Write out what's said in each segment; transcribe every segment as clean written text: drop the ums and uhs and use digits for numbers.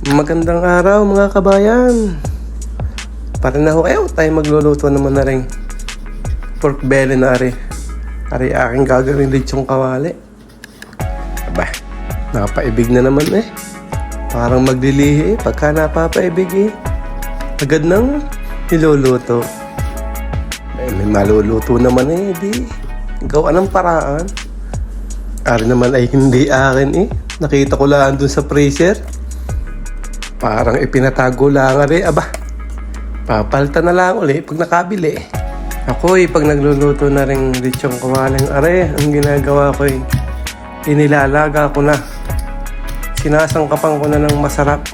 Magandang araw mga kabayan. Para na ho kayo, tayo magluluto naman na rin pork belly na ari. Ari aking gagawin lechong kawali. Aba, napaibig na naman eh. Parang maglilihi eh, pagka napapaibig eh. Agad nang niluluto. May maluluto naman eh, di gawa ng paraan. Ari naman ay hindi akin eh. Nakita ko lang dun sa freezer. Parang ipinatago lang rin. Aba, papalta na lang ulit pag nakabili. Ako'y pag nagluluto na rin lechong kawaling are, ang ginagawa ko'y inilalaga ko na. Sinasangkapan ko na ng masarap.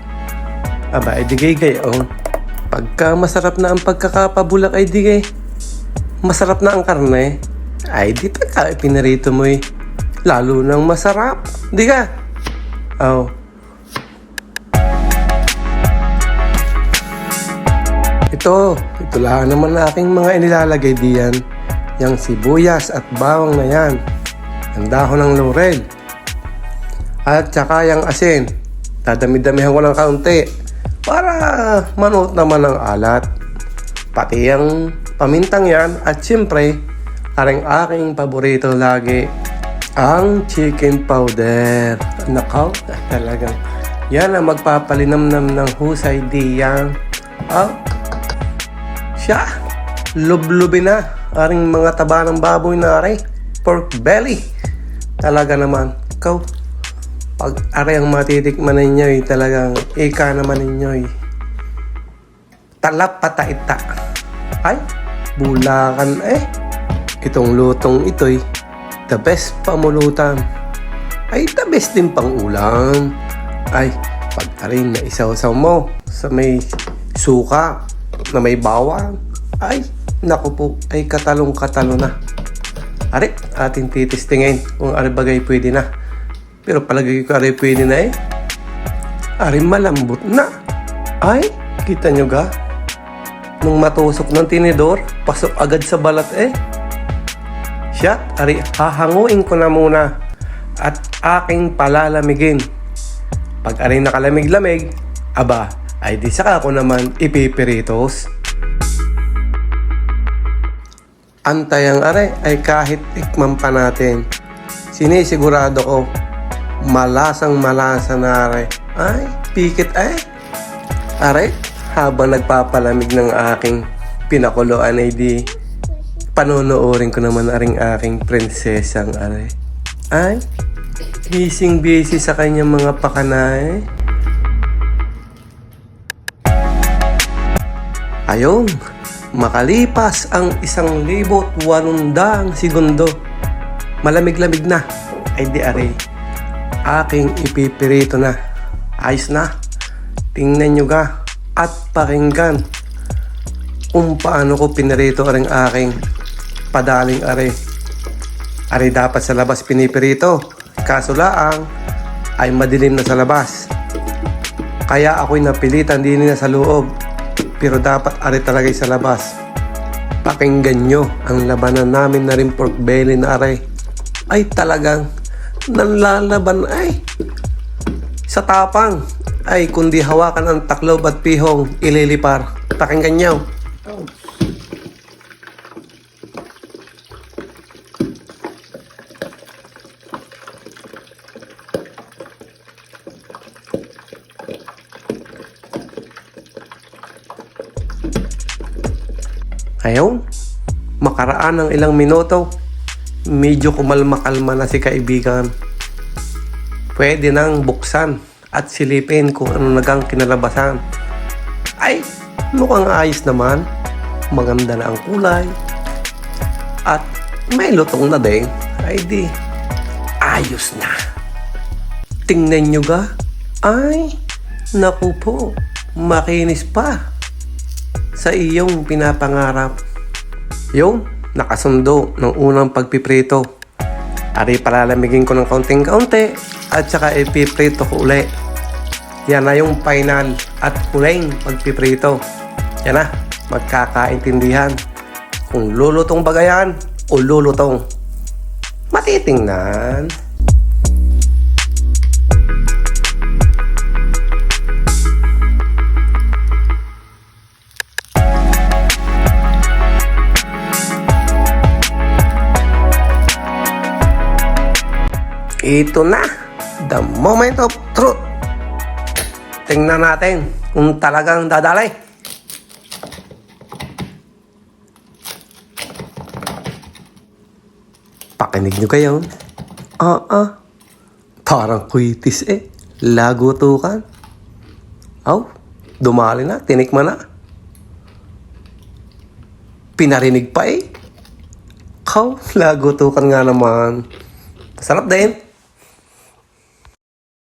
Aba, ay digay gayon. Pagka masarap na ang pagkakapabulak ay digay, masarap na ang karne, ay di pagka ipinarito mo'y lalo nang masarap. Di ka? Oh. Ito lang naman aking mga inilalagay diyan. Yang sibuyas at bawang na yan. Ang dahon ng laurel. At saka yung asin. Dadami-damihan ko ng kaunti. Para manuot naman ang alat. Pati yung pamintang yan. At siyempre, aking paborito lagi, ang chicken powder. Nakaw, talagang yan ang magpapalinamnam ng husay diyan. Oh. Siya, lublubi na aring mga taba ng baboy na are, pork belly. Talaga naman, ikaw, pag are ang matitikman ninyo'y talagang ika naman ninyo'y talap pataita. Ay, bulakan eh. Itong lutong ito'y the best pamulutan. Ay, the best din pang ulam. Ay, pag aring na isaw-saw mo sa may suka na may bawang, ay naku po, ay katalong-katalo na. Ari, ating titistingin kung ari bagay pwede na. Pero palagay ko ari pwede na eh. Ari malambot na. Ay, kita nyo ga? Nung matusok ng tinidor, pasok agad sa balat eh. Siya, ari hahanguin ko na muna at aking palalamigin. Pag ari nakalamig-lamig, aba, ay di saka ako naman ipipiritos. Antayang are ay kahit tikman pa natin, sinisigurado ko malasang malasa na are. Ay, pikit ay. Are, habang nagpapalamig ng aking pinakuluan ay di panonoorin ko naman aring aking prinsesang are. Ay, busy sa kanyang mga pakana eh. Ayun, makalipas ang 1,800 segundo, malamig-lamig na, ay di are, aking ipipirito na. Ayos na, tingnan nyo ga at pakinggan kung paano ko pinirito aring aking padaling are. Are dapat sa labas pinipirito, kaso laang ay madilim na sa labas. Kaya ako'y napilitan din na sa loob. Pero dapat ari talaga sa labas. Pakinggan nyo ang labanan namin na rin pork belly na are. Ay talagang nanlalaban ay. Sa tapang ay kundi hawakan ang taklob at pihong ililipar. Pakinggan nyo. Ayun, makaraan ng ilang minuto, medyo kumalma-kalma na si kaibigan. Pwede nang buksan at silipin kung ano nagang kinalabasan. Ay, mukhang ayos naman. Maganda na ang kulay. At may lutong na din. Ay di, ayos na. Tingnan nyo ga? Ay, naku po, makinis pa sa iyong pinapangarap. Yung nakasundo ng unang pagpiprito. Ari palalamigin ko ng kaunting-kaunti at saka ipiprito ko uli. Yan na yung final at huling pagpiprito. Yan na, magkakaintindihan kung lulutong bagayan o lulutong. Matitingnan. Ito na, the moment of truth. Tingnan natin kung talagang dadalay. Pakinig nyo kayo. Parang kwitis eh. Lagutukan. Aw, dumali na, tinikman na. Pinarinig pa eh. Lagutukan nga naman. Sarap din.